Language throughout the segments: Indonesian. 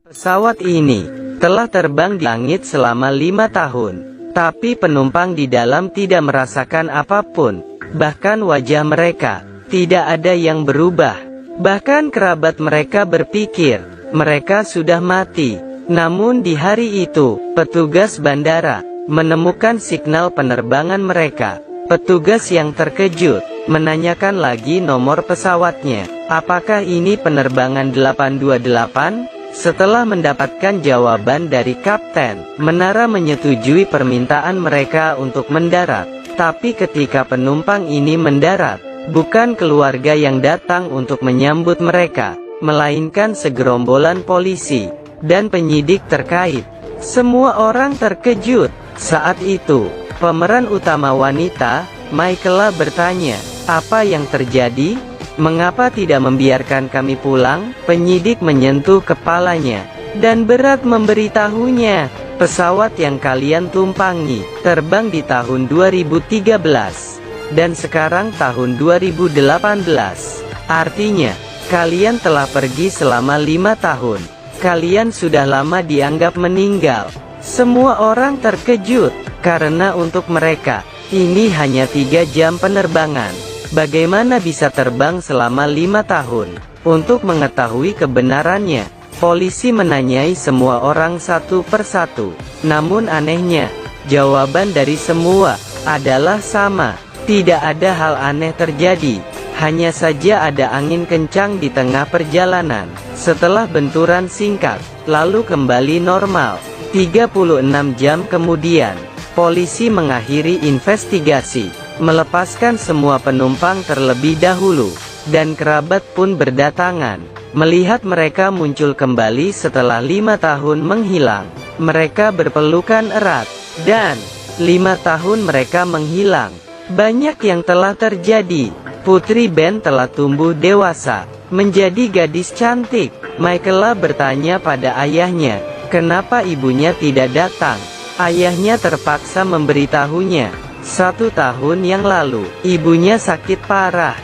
Pesawat ini telah terbang di langit selama 5 tahun, tapi penumpang di dalam tidak merasakan apapun. Bahkan wajah mereka tidak ada yang berubah. Bahkan kerabat mereka berpikir mereka sudah mati. Namun di hari itu, petugas bandara menemukan signal penerbangan mereka. Petugas yang terkejut menanyakan lagi nomor pesawatnya. Apakah ini penerbangan 828? Setelah mendapatkan jawaban dari kapten, menara menyetujui permintaan mereka untuk mendarat. Tapi ketika penumpang ini mendarat, bukan keluarga yang datang untuk menyambut mereka, melainkan segerombolan polisi dan penyidik terkait. Semua orang terkejut. Saat itu, pemeran utama wanita, Michaela bertanya, "Apa yang terjadi? Mengapa tidak membiarkan kami pulang?" Penyidik menyentuh kepalanya dan berat memberitahunya, "Pesawat yang kalian tumpangi terbang di tahun 2013 dan sekarang tahun 2018. Artinya, kalian telah pergi selama 5 tahun. Kalian sudah lama dianggap meninggal." Semua orang terkejut karena untuk mereka ini hanya 3 jam penerbangan. Bagaimana bisa terbang selama 5 tahun? Untuk mengetahui kebenarannya, polisi menanyai semua orang satu persatu. Namun anehnya, jawaban dari semua adalah sama. Tidak ada hal aneh terjadi. Hanya saja ada angin kencang di tengah perjalanan. Setelah benturan singkat, lalu kembali normal. 36 jam kemudian, polisi mengakhiri investigasi, melepaskan semua penumpang terlebih dahulu, dan kerabat pun berdatangan. Melihat mereka muncul kembali setelah 5 tahun menghilang, mereka berpelukan erat, dan 5 tahun mereka menghilang. Banyak yang telah terjadi. Putri Ben telah tumbuh dewasa, menjadi gadis cantik. Michaela bertanya pada ayahnya, kenapa ibunya tidak datang. Ayahnya terpaksa memberitahunya, 1 tahun yang lalu, ibunya sakit parah,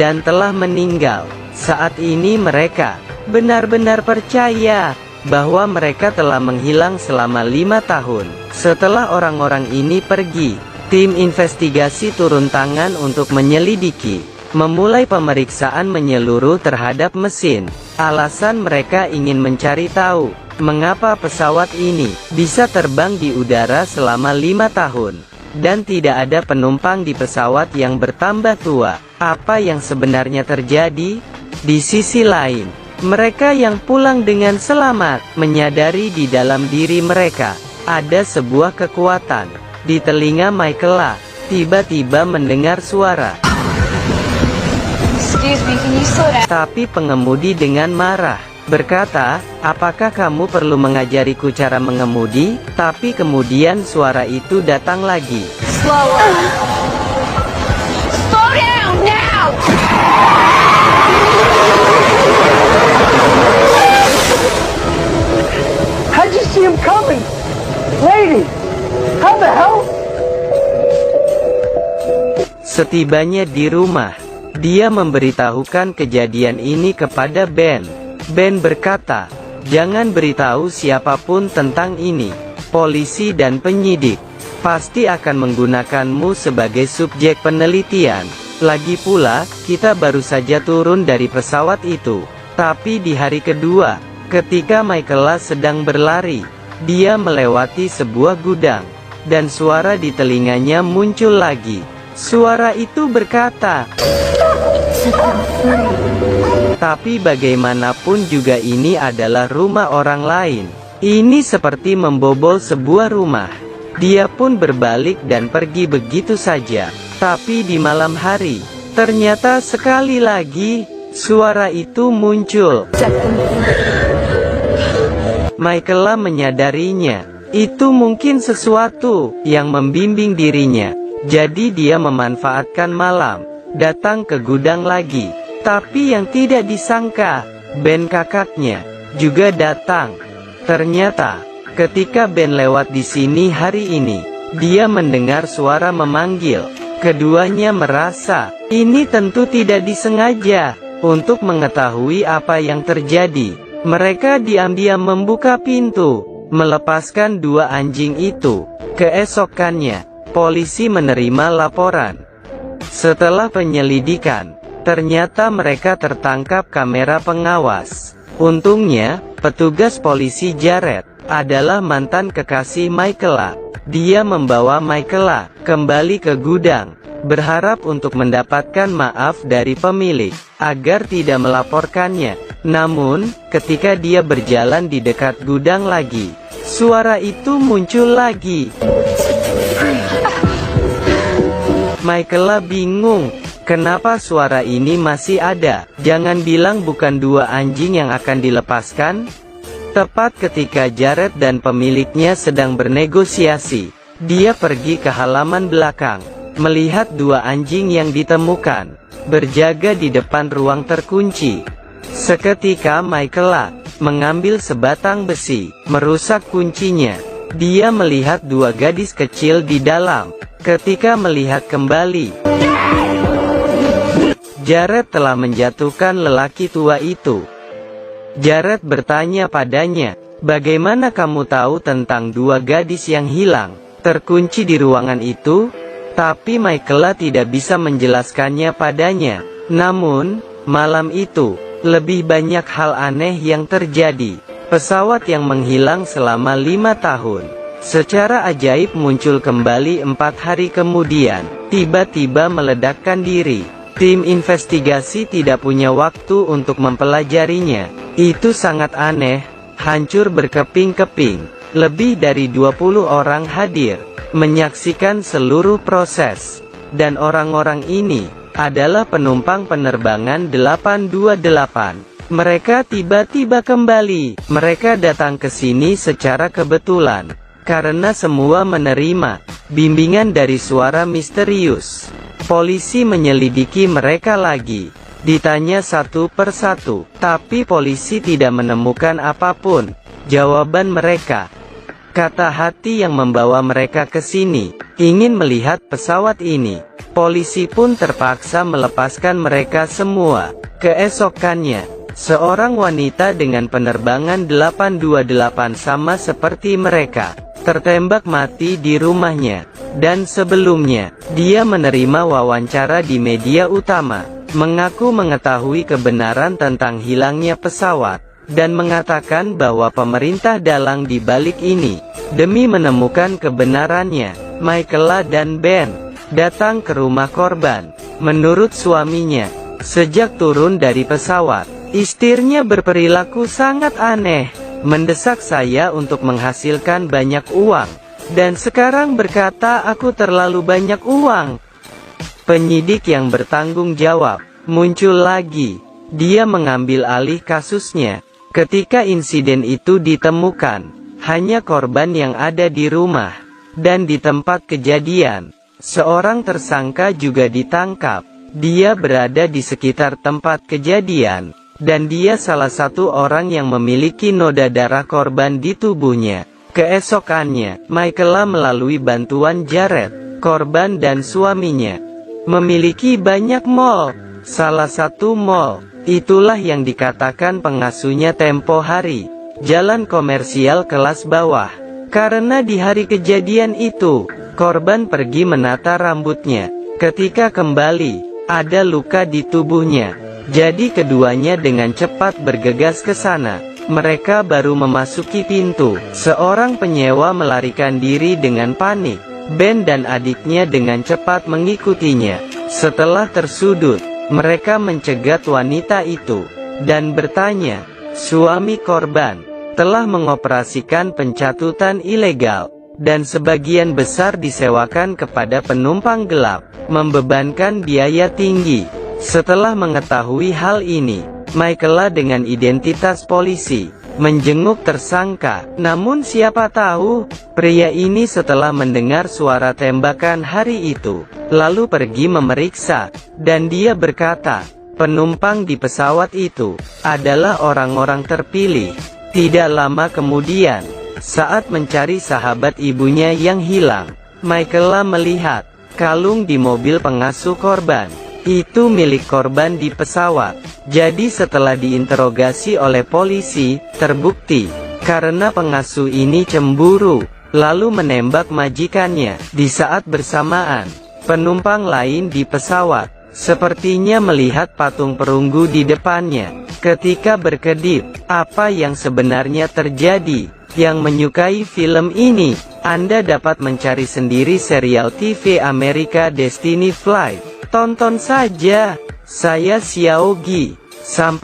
dan telah meninggal. Saat ini mereka benar-benar percaya bahwa mereka telah menghilang selama 5 tahun. Setelah orang-orang ini pergi, tim investigasi turun tangan untuk menyelidiki, memulai pemeriksaan menyeluruh terhadap mesin. Alasan mereka ingin mencari tahu, mengapa pesawat ini bisa terbang di udara selama 5 tahun. Dan tidak ada penumpang di pesawat yang bertambah tua. Apa yang sebenarnya terjadi? Di sisi lain, mereka yang pulang dengan selamat, menyadari di dalam diri mereka, ada sebuah kekuatan. Di telinga Michaela, tiba-tiba mendengar suara. Excuse me, can you slow down? Tapi pengemudi dengan marah berkata, apakah kamu perlu mengajariku cara mengemudi? Tapi kemudian suara itu datang lagi. Slower. Slow down now! How'd you see him coming? Lady, how the hell? Setibanya di rumah, dia memberitahukan kejadian ini kepada Ben. Ben berkata, jangan beritahu siapapun tentang ini. Polisi dan penyidik pasti akan menggunakanmu sebagai subjek penelitian. Lagi pula, kita baru saja turun dari pesawat itu. Tapi di hari kedua, ketika Michaela sedang berlari, dia melewati sebuah gudang, dan suara di telinganya muncul lagi. Suara itu berkata, tapi bagaimanapun juga ini adalah rumah orang lain. Ini seperti membobol sebuah rumah. Dia pun berbalik dan pergi begitu saja. Tapi di malam hari, ternyata sekali lagi, suara itu muncul. Michaela menyadarinya. Itu mungkin sesuatu yang membimbing dirinya. Jadi dia memanfaatkan malam, datang ke gudang lagi. Tapi yang tidak disangka, Ben kakaknya juga datang. Ternyata, ketika Ben lewat di sini hari ini, dia mendengar suara memanggil. Keduanya merasa, ini tentu tidak disengaja. Untuk mengetahui apa yang terjadi, Mereka diam-diam membuka pintu, melepaskan dua anjing itu. Keesokannya, polisi menerima laporan. Setelah penyelidikan, ternyata mereka tertangkap kamera pengawas. Untungnya, petugas polisi Jared adalah mantan kekasih Michaela. Dia membawa Michaela kembali ke gudang, berharap untuk mendapatkan maaf dari pemilik, agar tidak melaporkannya. Namun, ketika dia berjalan di dekat gudang lagi, suara itu muncul lagi. Michaela bingung, kenapa suara ini masih ada? Jangan bilang bukan dua anjing yang akan dilepaskan? Tepat ketika Jared dan pemiliknya sedang bernegosiasi, dia pergi ke halaman belakang, melihat dua anjing yang ditemukan, berjaga di depan ruang terkunci. Seketika Michaela mengambil sebatang besi, merusak kuncinya. Dia melihat dua gadis kecil di dalam. Ketika melihat kembali, Jared telah menjatuhkan lelaki tua itu. Jared bertanya padanya, "Bagaimana kamu tahu tentang dua gadis yang hilang, terkunci di ruangan itu?" Tapi Michaela tidak bisa menjelaskannya padanya. Namun, malam itu, lebih banyak hal aneh yang terjadi. Pesawat yang menghilang selama 5 tahun, secara ajaib muncul kembali 4 hari kemudian, tiba-tiba meledakkan diri. Tim investigasi tidak punya waktu untuk mempelajarinya. Itu sangat aneh, hancur berkeping-keping. Lebih dari 20 orang hadir, menyaksikan seluruh proses. Dan orang-orang ini adalah penumpang penerbangan 828. Mereka tiba-tiba kembali. Mereka datang ke sini secara kebetulan, karena semua menerima bimbingan dari suara misterius. Polisi menyelidiki mereka lagi, ditanya satu persatu, tapi polisi tidak menemukan apapun. Jawaban mereka, kata hati yang membawa mereka ke sini, ingin melihat pesawat ini. Polisi pun terpaksa melepaskan mereka semua. Keesokannya, seorang wanita dengan penerbangan 828 sama seperti mereka, tertembak mati di rumahnya. Dan sebelumnya, dia menerima wawancara di media utama, mengaku mengetahui kebenaran tentang hilangnya pesawat, dan mengatakan bahwa pemerintah dalang di balik ini. Demi menemukan kebenarannya, Michaela dan Ben datang ke rumah korban. Menurut suaminya, sejak turun dari pesawat, istrinya berperilaku sangat aneh, mendesak saya untuk menghasilkan banyak uang, dan sekarang berkata aku terlalu banyak uang. Penyidik yang bertanggung jawab muncul lagi. Dia mengambil alih kasusnya. Ketika insiden itu ditemukan, hanya korban yang ada di rumah. Dan di tempat kejadian, seorang tersangka juga ditangkap. Dia berada di sekitar tempat kejadian, dan dia salah satu orang yang memiliki noda darah korban di tubuhnya. Keesokannya, Michaela melalui bantuan Jared, korban dan suaminya, memiliki banyak mall. Salah satu mall, itulah yang dikatakan pengasuhnya tempo hari, jalan komersial kelas bawah. Karena di hari kejadian itu, korban pergi menata rambutnya. Ketika kembali, ada luka di tubuhnya. Jadi keduanya dengan cepat bergegas ke sana. Mereka baru memasuki pintu, seorang penyewa melarikan diri dengan panik. Ben dan adiknya dengan cepat mengikutinya. Setelah tersudut, mereka mencegat wanita itu, dan bertanya, suami korban telah mengoperasikan pencatutan ilegal, dan sebagian besar disewakan kepada penumpang gelap, membebankan biaya tinggi. Setelah mengetahui hal ini, Michaela dengan identitas polisi menjenguk tersangka. Namun siapa tahu, pria ini setelah mendengar suara tembakan hari itu, lalu pergi memeriksa, dan dia berkata, penumpang di pesawat itu adalah orang-orang terpilih. Tidak lama kemudian, saat mencari sahabat ibunya yang hilang, Michaela melihat kalung di mobil pengasuh korban. itu milik korban di pesawat. Jadi setelah diinterogasi oleh polisi, terbukti, karena pengasuh ini cemburu, lalu menembak majikannya. Di saat bersamaan, penumpang lain di pesawat, sepertinya melihat patung perunggu di depannya. Ketika berkedip, apa yang sebenarnya terjadi? Yang menyukai film ini, Anda dapat mencari sendiri serial TV Amerika Destiny Flight. Tonton saja. Saya Xiaogi. Sampai